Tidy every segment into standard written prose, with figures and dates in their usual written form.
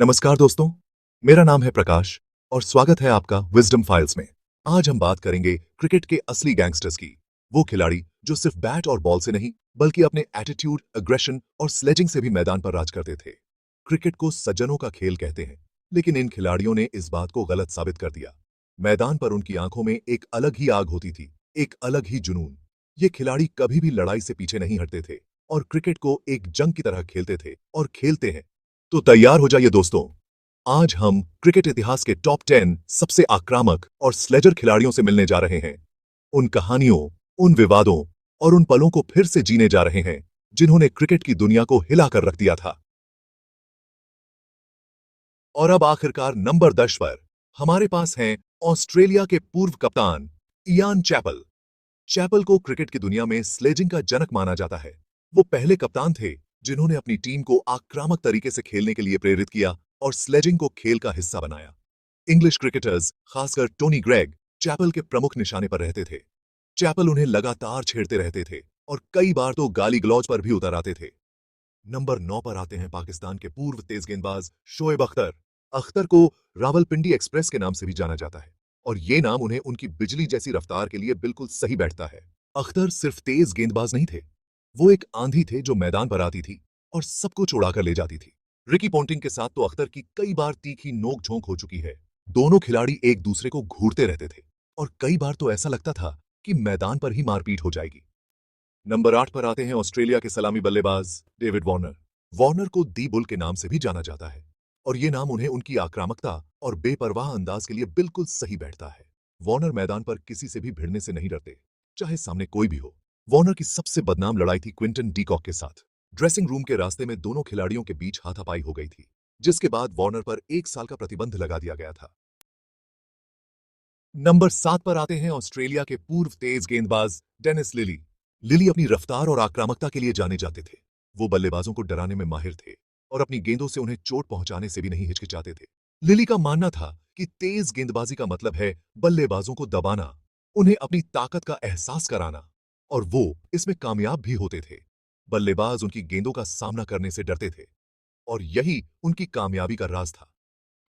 नमस्कार दोस्तों, मेरा नाम है प्रकाश और स्वागत है आपका विजडम फाइल्स में। आज हम बात करेंगे क्रिकेट के असली गैंगस्टर्स की। वो खिलाड़ी जो सिर्फ बैट और बॉल से नहीं बल्कि अपने एटीट्यूड, एग्रेशन और स्लेजिंग से भी मैदान पर राज करते थे। क्रिकेट को सज्जनों का खेल कहते हैं, लेकिन इन खिलाड़ियों ने इस बात को गलत साबित कर दिया। मैदान पर उनकी आंखों में एक अलग ही आग होती थी, एक अलग ही जुनून। ये खिलाड़ी कभी भी लड़ाई से पीछे नहीं हटते थे और क्रिकेट को एक जंग की तरह खेलते थे और खेलते हैं। तो तैयार हो जाइए दोस्तों, आज हम क्रिकेट इतिहास के टॉप 10 सबसे आक्रामक और स्लेजर खिलाड़ियों से मिलने जा रहे हैं। उन कहानियों, उन विवादों और उन पलों को फिर से जीने जा रहे हैं जिन्होंने क्रिकेट की दुनिया को हिलाकर रख दिया था। और अब आखिरकार नंबर 10 पर हमारे पास हैं ऑस्ट्रेलिया के पूर्व कप्तान इयान चैपल। चैपल को क्रिकेट की दुनिया में स्लेजिंग का जनक माना जाता है। वो पहले कप्तान थे जिन्होंने अपनी टीम को आक्रामक तरीके से खेलने के लिए प्रेरित किया और स्लेजिंग को खेल का हिस्सा बनाया। इंग्लिश क्रिकेटर्स, खासकर टोनी ग्रेग, चैपल के प्रमुख निशाने पर रहते थे। चैपल उन्हें लगातार छेड़ते रहते थे और कई बार तो गाली गलौज पर भी उतर आते थे। नंबर 9 पर आते हैं पाकिस्तान के पूर्व तेज गेंदबाज शोएब अख्तर। अख्तर को रावलपिंडी एक्सप्रेस के नाम से भी जाना जाता है और ये नाम उन्हें उनकी बिजली जैसी रफ्तार के लिए बिल्कुल सही बैठता है। अख्तर सिर्फ तेज गेंदबाज नहीं थे, वो एक आंधी थे जो मैदान पर आती थी और सबको उड़ाकर ले जाती थी। रिकी पॉन्टिंग के साथ तो अख्तर की कई बार तीखी नोक झोंक हो चुकी है। दोनों खिलाड़ी एक दूसरे को घूरते रहते थे और कई बार तो ऐसा लगता था कि मैदान पर ही मारपीट हो जाएगी। नंबर 8 पर आते हैं ऑस्ट्रेलिया के सलामी बल्लेबाज डेविड वार्नर। वार्नर को दी बुल के नाम से भी जाना जाता है और ये नाम उन्हें उनकी आक्रामकता और बेपरवाह अंदाज के लिए बिल्कुल सही बैठता है। वार्नर मैदान पर किसी से भी भिड़ने से नहीं डरते, चाहे सामने कोई भी हो। वार्नर की सबसे बदनाम लड़ाई थी क्विंटन डीकॉक के साथ। ड्रेसिंग रूम के रास्ते में दोनों खिलाड़ियों के बीच हाथापाई हो गई थी, जिसके बाद वार्नर पर 1 साल का प्रतिबंध लगा दिया गया था। नंबर 7 पर आते हैं ऑस्ट्रेलिया के पूर्व तेज गेंदबाज डेनिस लिली। लिली अपनी रफ्तार और आक्रामकता के लिए जाने जाते थे। वो बल्लेबाजों को डराने में माहिर थे और अपनी गेंदों से उन्हें चोट पहुंचाने से भी नहीं हिचकिचाते थे। लिली का मानना था कि तेज गेंदबाजी का मतलब है बल्लेबाजों को दबाना, उन्हें अपनी ताकत का एहसास कराना, और वो इसमें कामयाब भी होते थे। बल्लेबाज उनकी गेंदों का सामना करने से डरते थे और यही उनकी कामयाबी का राज था।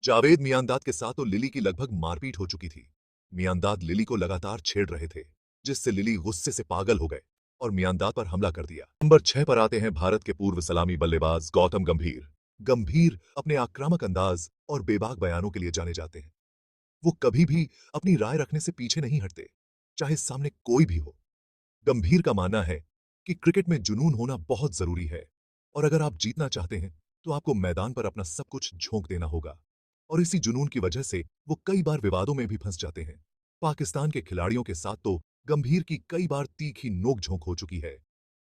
जावेद मियांदाद के साथ तो लिली की लगभग मारपीट हो चुकी थी। मियांदाद लिली को लगातार छेड़ रहे थे, जिससे लिली गुस्से से पागल हो गए और मियांदाद पर हमला कर दिया। नंबर 6 पर आते हैं भारत के पूर्व सलामी बल्लेबाज गौतम गंभीर। गंभीर अपने आक्रामक अंदाज और बेबाक बयानों के लिए जाने जाते हैं। वो कभी भी अपनी राय रखने से पीछे नहीं हटते, चाहे सामने कोई भी हो। गंभीर का मानना है कि क्रिकेट में जुनून होना बहुत जरूरी है और अगर आप जीतना चाहते हैं तो आपको मैदान पर अपना सब कुछ झोंक देना होगा। और इसी जुनून की वजह से वो कई बार विवादों में भी फंस जाते हैं। पाकिस्तान के खिलाड़ियों के साथ तो गंभीर की कई बार तीखी नोक-झोंक हो चुकी है।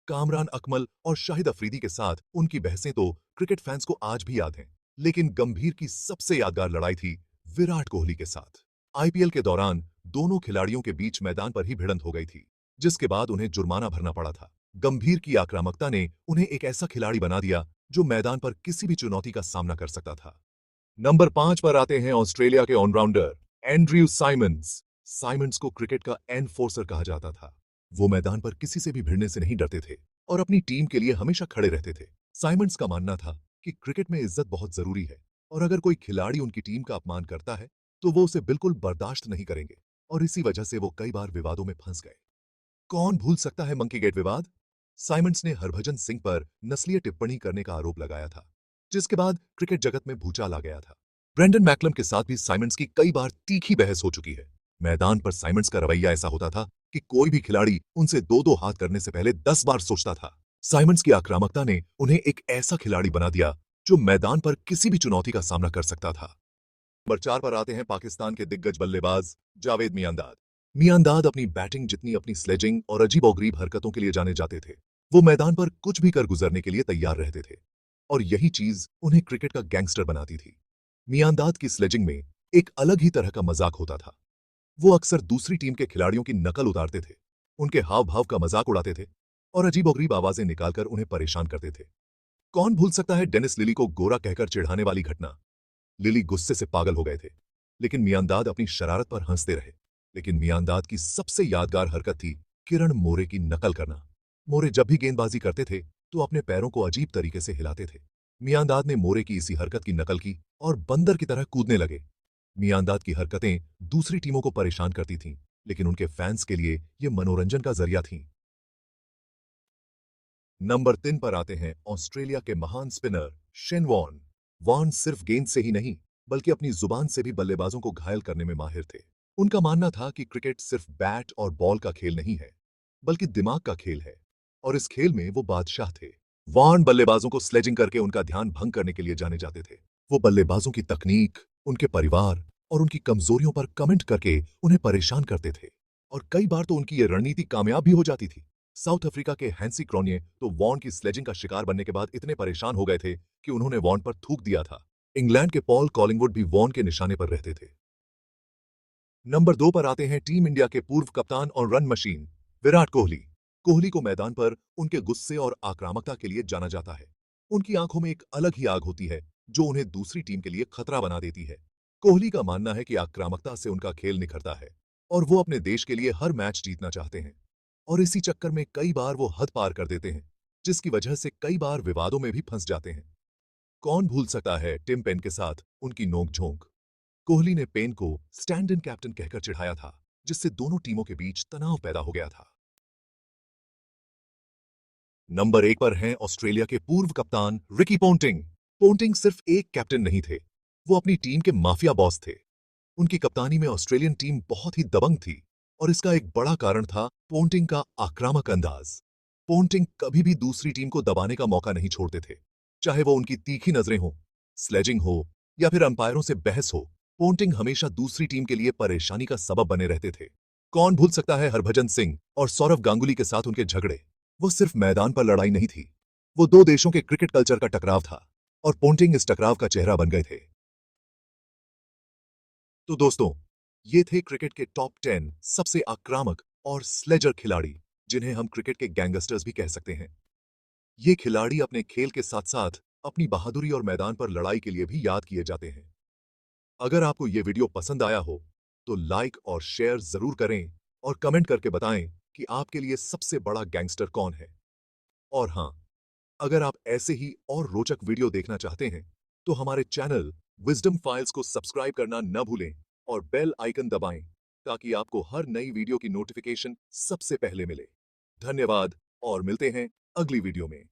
कामरान अकमल और शाहिद अफरीदी के साथ उनकी बहसें तो क्रिकेट फैंस को आज भी याद हैं। लेकिन गंभीर की सबसे यादगार लड़ाई थी विराट कोहली के साथ। आईपीएल के दौरान दोनों खिलाड़ियों के बीच मैदान पर ही भिड़ंत हो गई थी, जिसके बाद उन्हें जुर्माना भरना पड़ा था। गंभीर की आक्रामकता ने उन्हें एक ऐसा खिलाड़ी बना दिया जो मैदान पर किसी भी चुनौती का सामना कर सकता था। नंबर 5 पर आते हैं ऑस्ट्रेलिया के ऑलराउंडर एंड्रयू साइमंड्स। साइमंड्स को क्रिकेट का एनफोर्सर कहा जाता था। वो मैदान पर किसी से भी भिड़ने से नहीं डरते थे और अपनी टीम के लिए हमेशा खड़े रहते थे। साइमंड्स का मानना था कि क्रिकेट में इज्जत बहुत जरूरी है और अगर कोई खिलाड़ी उनकी टीम का अपमान करता है तो वो उसे बिल्कुल बर्दाश्त नहीं करेंगे, और इसी वजह से वो कई बार विवादों में फंस गए। कौन भूल सकता है मंकी गेट विवाद? साइमंड्स ने हरभजन सिंह पर नस्लीय टिप्पणी करने का आरोप लगाया था, जिसके बाद क्रिकेट जगत में भूचाल आ गया था। ब्रेंडन मैकलम के साथ भी साइमंड्स की कई बार तीखी बहस हो चुकी है। मैदान पर साइमंड्स का रवैया ऐसा होता था कि कोई भी खिलाड़ी उनसे दो दो हाथ करने से पहले 10 बार सोचता था। साइमंड्स की आक्रामकता ने उन्हें एक ऐसा खिलाड़ी बना दिया जो मैदान पर किसी भी चुनौती का सामना कर सकता था। नंबर 4 पर आते हैं पाकिस्तान के दिग्गज बल्लेबाज जावेद मियांदाद। मियांदाद अपनी बैटिंग जितनी अपनी स्लेजिंग और अजीबोगरीब हरकतों के लिए जाने जाते थे। वो मैदान पर कुछ भी कर गुजरने के लिए तैयार रहते थे और यही चीज उन्हें क्रिकेट का गैंगस्टर बनाती थी। मियांदाद की स्लेजिंग में एक अलग ही तरह का मजाक होता था। वो अक्सर दूसरी टीम के खिलाड़ियों की नकल उतारते थे, उनके हाव भाव का मजाक उड़ाते थे और अजीबोगरीब आवाजें निकालकर उन्हें परेशान करते थे। कौन भूल सकता है डेनिस लिली को गोरा कहकर चिढ़ाने वाली घटना? लिली गुस्से से पागल हो गए थे, लेकिन मियांदाद अपनी शरारत पर हंसते रहे। लेकिन मियांदाद की सबसे यादगार हरकत थी किरण मोरे की नकल करना। मोरे जब भी गेंदबाजी करते थे तो अपने पैरों को अजीब तरीके से हिलाते थे, मियांदाद ने मोरे की इसी हरकत की नकल की और बंदर की तरह कूदने लगे। मियांदाद की हरकतें दूसरी टीमों को परेशान करती थीं, लेकिन उनके फैंस के लिए ये मनोरंजन का जरिया थीं। नंबर 3 पर आते हैं ऑस्ट्रेलिया के महान स्पिनर शेन वॉर्न। वॉर्न सिर्फ गेंद से ही नहीं, बल्कि अपनी जुबान से भी बल्लेबाजों को घायल करने में माहिर थे। उनका मानना था कि क्रिकेट सिर्फ बैट और बॉल का खेल नहीं है, बल्कि दिमाग का खेल है, और इस खेल में वो बादशाह थे। वॉर्न बल्लेबाजों को स्लेजिंग करके उनका ध्यान भंग करने के लिए जाने जाते थे। वो बल्लेबाजों की तकनीक, उनके परिवार और उनकी कमजोरियों पर कमेंट करके उन्हें परेशान करते थे, और कई बार तो उनकी ये रणनीति कामयाब भी हो जाती थी। साउथ अफ्रीका के हैंसी क्रॉन्ये तो वॉर्न की स्लेजिंग का शिकार बनने के बाद इतने परेशान हो गए थे कि उन्होंने वॉर्न पर थूक दिया था। इंग्लैंड के पॉल कॉलिंगवुड भी वॉर्न के निशाने पर रहते थे। नंबर 2 पर आते हैं टीम इंडिया के पूर्व कप्तान और रन मशीन विराट कोहली। कोहली को मैदान पर उनके गुस्से और आक्रामकता के लिए जाना जाता है। उनकी आंखों में एक अलग ही आग होती है, जो उन्हें दूसरी टीम के लिए खतरा बना देती है। कोहली का मानना है कि आक्रामकता से उनका खेल निखरता है, और वो अपने देश के लिए हर मैच जीतना चाहते हैं। और इसी चक्कर में कई बार वो हद पार कर देते हैं, जिसकी वजह से कई बार विवादों में भी फंस जाते हैं। कौन भूल सकता है टिम पेन के साथ उनकी नोक-झोंक। कोहली ने पेन को स्टैंड इन कैप्टन कहकर चिढ़ाया था, जिससे दोनों टीमों के बीच तनाव पैदा हो गया था। नंबर 1 पर हैं ऑस्ट्रेलिया के पूर्व कप्तान रिकी पोंटिंग। पोंटिंग सिर्फ एक कैप्टन नहीं थे, वो अपनी टीम के माफिया बॉस थे। उनकी कप्तानी में ऑस्ट्रेलियन टीम बहुत ही दबंग थी, और इसका एक बड़ा कारण था पोंटिंग का आक्रामक अंदाज। पोंटिंग कभी भी दूसरी टीम को दबाने का मौका नहीं छोड़ते थे, चाहे वो उनकी तीखी नजरें हो, स्लेजिंग हो, या फिर अंपायरों से बहस हो। पोंटिंग हमेशा दूसरी टीम के लिए परेशानी का सबब बने रहते थे। कौन भूल सकता है हरभजन सिंह और सौरव गांगुली के साथ उनके झगड़े। वो सिर्फ मैदान पर लड़ाई नहीं थी, वो दो देशों के क्रिकेट कल्चर का टकराव था, और पोंटिंग इस टकराव का चेहरा बन गए थे। तो दोस्तों, ये थे क्रिकेट के टॉप 10 सबसे आक्रामक और स्लेजर खिलाड़ी, जिन्हें हम क्रिकेट के गैंगस्टर्स भी कह सकते हैं। ये खिलाड़ी अपने खेल के साथ-साथ अपनी बहादुरी और मैदान पर लड़ाई के लिए भी याद किए जाते हैं। अगर आपको ये वीडियो पसंद आया हो, तो लाइक और शेयर जरूर करें, और कमेंट करके बताएं कि आपके लिए सबसे बड़ा गैंगस्टर कौन है। और हां, अगर आप ऐसे ही और रोचक वीडियो देखना चाहते हैं, तो हमारे चैनल विजडम फाइल्स को सब्सक्राइब करना न भूलें और बेल आइकन दबाएं, ताकि आपको हर नई वीडियो की नोटिफिकेशन सबसे पहले मिले। धन्यवाद, और मिलते हैं अगली वीडियो में।